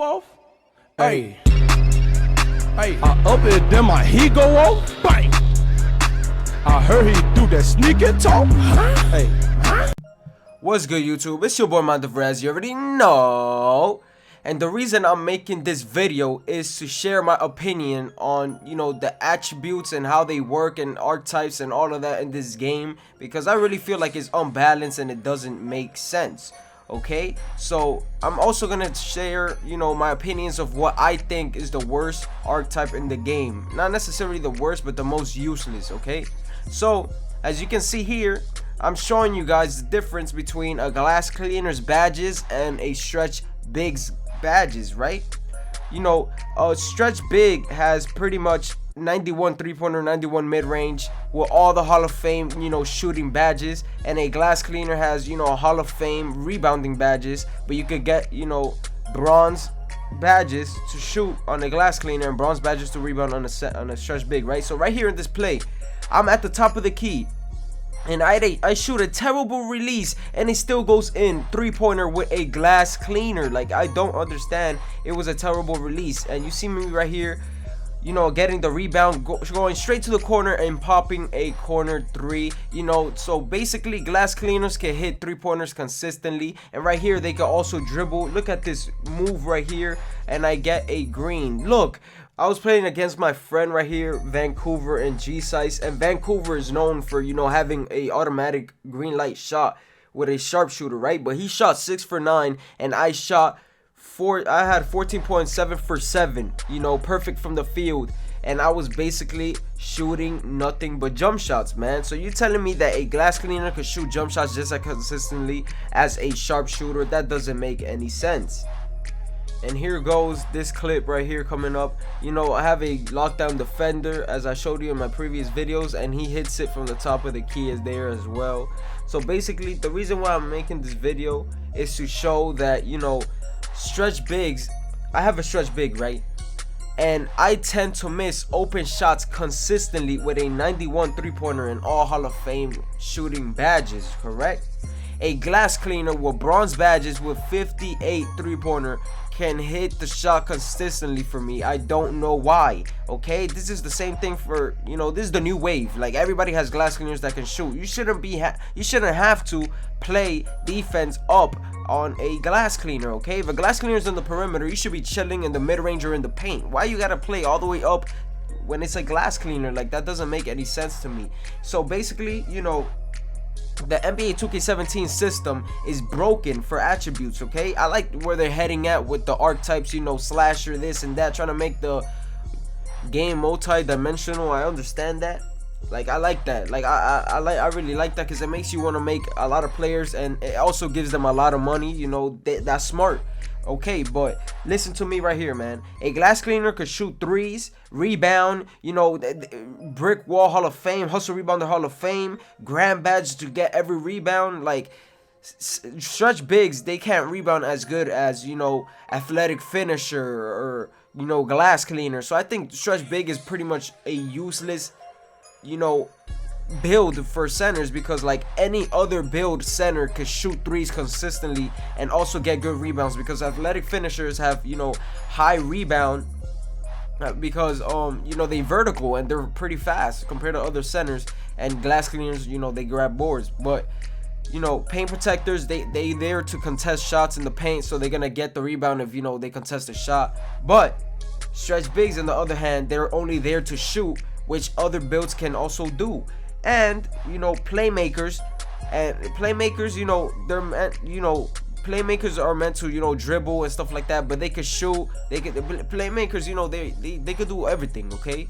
off. Hey, I up it, then my heat go off. Bang. I heard he do that sneaky talk. Hey. What's good, YouTube? It's your boy Mindofrez. You already know. And the reason I'm making this video is to share my opinion on, the attributes and how they work and archetypes and all of that in this game, because I really feel like it's unbalanced and it doesn't make sense. Okay, so I'm also gonna share, my opinions of what I think is the worst archetype in the game. Not necessarily the worst, but the most useless. Okay, so as you can see here, I'm showing you guys the difference between a glass cleaner's badges and a stretch big's badges, right? A stretch big has pretty much 91 3-pointer, 91 mid-range with all the Hall of Fame, shooting badges, and a glass cleaner has, a Hall of Fame rebounding badges, but you could get, bronze badges to shoot on a glass cleaner and bronze badges to rebound on a stretch big, right? So right here in this play, I'm at the top of the key, and I shoot a terrible release and it still goes in 3-pointer with a glass cleaner. Like, I don't understand. It was a terrible release, and you see me right here, getting the rebound, going straight to the corner and popping a corner 3. So basically glass cleaners can hit 3-pointers consistently, and right here they can also dribble. Look at this move right here, and I get a green. Look, I was playing against my friend right here, Vancouver and G-Size, and Vancouver is known for, having a automatic green light shot with a sharpshooter, right? But he shot 6 for 9, and I shot I had 14.7 for 7, perfect from the field, and I was basically shooting nothing but jump shots, man. So you're telling me that a glass cleaner could shoot jump shots just as consistently as a sharpshooter? That doesn't make any sense. And here goes this clip right here coming up. I have a lockdown defender, as I showed you in my previous videos, and he hits it from the top of the key is there as well. So basically the reason why I'm making this video is to show that, stretch bigs, I have a stretch big, right? And I tend to miss open shots consistently with a 91 3-pointer and all Hall of Fame shooting badges, correct? A glass cleaner with bronze badges with 58 3-pointer can hit the shot consistently for me. I don't know why. Okay, this is the same thing for, this is the new wave. Like, everybody has glass cleaners that can shoot. You shouldn't have to play defense up on a glass cleaner. Okay, if a glass cleaner is on the perimeter, you should be chilling in the mid-range or in the paint. Why you gotta play all the way up when it's a glass cleaner? Like, that doesn't make any sense to me. So basically, the NBA 2K17 system is broken for attributes. Okay, I like where they're heading at with the archetypes, slasher, this and that, trying to make the game multi-dimensional. I understand that. Like, I like that. Like, I really like that, because it makes you want to make a lot of players, and it also gives them a lot of money. That's smart. Okay, but listen to me right here, man. A glass cleaner could shoot threes, rebound, brick wall Hall of Fame, hustle rebounder Hall of Fame, grand badge to get every rebound. Like, stretch bigs, they can't rebound as good as, athletic finisher or, glass cleaner. So I think stretch big is pretty much a useless, build for centers, because like any other build, center could shoot threes consistently and also get good rebounds, because athletic finishers have, high rebound because they vertical and they're pretty fast compared to other centers, and glass cleaners, they grab boards. But paint protectors, they there to contest shots in the paint, so they're gonna get the rebound if they contest the shot. But stretch bigs, on the other hand, they're only there to shoot, which other builds can also do. And playmakers, they're meant, playmakers are meant to dribble and stuff like that, but they could shoot. Playmakers, they could do everything. Okay,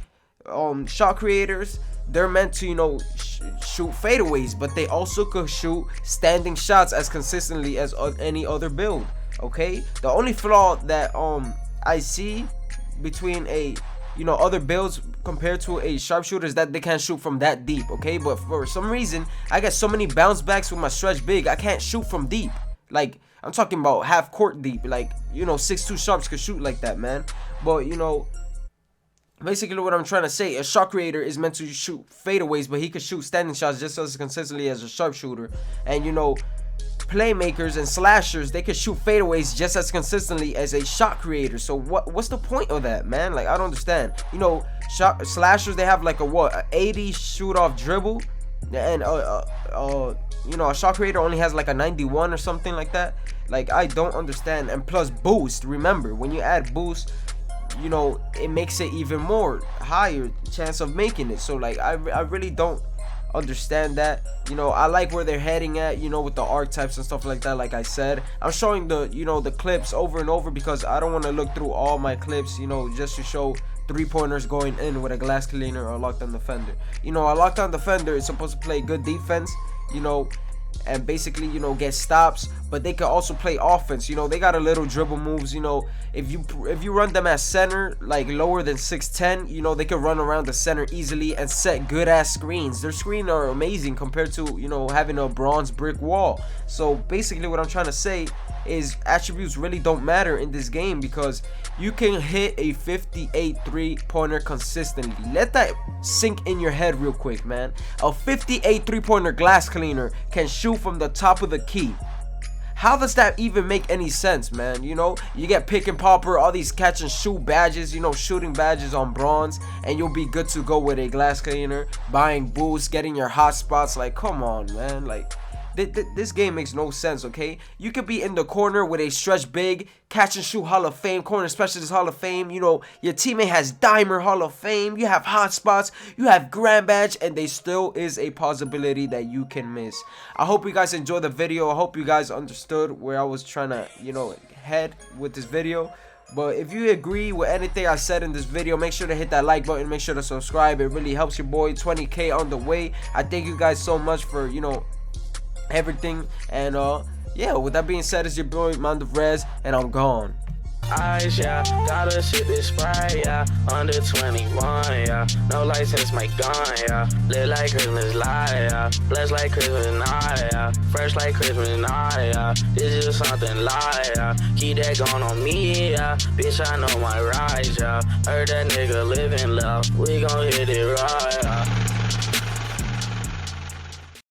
shot creators, they're meant to shoot fadeaways, but they also could shoot standing shots as consistently as any other build. Okay, the only flaw that I see between a other builds compared to a sharpshooter is that they can't shoot from that deep. Okay, but for some reason I got so many bounce backs with my stretch big, I can't shoot from deep. Like, I'm talking about half court deep. Like, 6'2" sharps could shoot like that, man. But basically what I'm trying to say, a shot creator is meant to shoot fadeaways, but he could shoot standing shots just as consistently as a sharpshooter. And playmakers and slashers, they can shoot fadeaways just as consistently as a shot creator. So what's the point of that, man? Like, I don't understand. You know, slashers, they have like a 80 shoot off dribble, and you know, a shot creator only has like a 91 or something like that. Like, I don't understand. And plus boost, remember, when you add boost, you know, it makes it even more higher chance of making it. So like, I really don't understand that. You know, I like where they're heading at, you know, with the archetypes and stuff like that. Like I said, I'm showing the, you know, the clips over and over because I don't want to look through all my clips, you know, just to show 3-pointers going in with a glass cleaner or a lockdown defender. You know, a lockdown defender is supposed to play good defense, you know, and basically, you know, get stops, but they can also play offense. You know, they got a little dribble moves. You know, if you run them at center, like lower than 6'10", you know, they can run around the center easily and set good ass screens. Their screens are amazing compared to, you know, having a bronze brick wall. So basically what I'm trying to say is attributes really don't matter in this game because you can hit a 58 3-pointer consistently. Let that sink in your head real quick, man. A 58 3-pointer glass cleaner can shoot from the top of the key. How does that even make any sense, man? You know, you get pick and popper, all these catch and shoot badges, you know, shooting badges on bronze, and you'll be good to go with a glass cleaner, buying boosts, getting your hot spots. Like, come on, man. Like, this game makes no sense, okay? You could be in the corner with a stretch big, catch and shoot Hall of Fame, corner specialist Hall of Fame. You know, your teammate has Dimer Hall of Fame. You have hot spots, you have grand badge, and there still is a possibility that you can miss. I hope you guys enjoyed the video. I hope you guys understood where I was trying to, you know, head with this video. But if you agree with anything I said in this video, make sure to hit that like button, make sure to subscribe. It really helps your boy. 20K on the way. I thank you guys so much for, you know, everything. And yeah, with that being said, it's your boy Mindofrez, and I'm gone. Eyes, yeah, gotta shit this spray, yeah, under 21, yeah, no license, my gun, yeah, live like Christmas light, yeah, blessed like Christmas night, yeah, fresh like Christmas night, yeah, this is something light, yeah, keep that gun on me, yeah, bitch, I know my rights, yeah, heard that nigga living love, we gon' hit it right, yeah.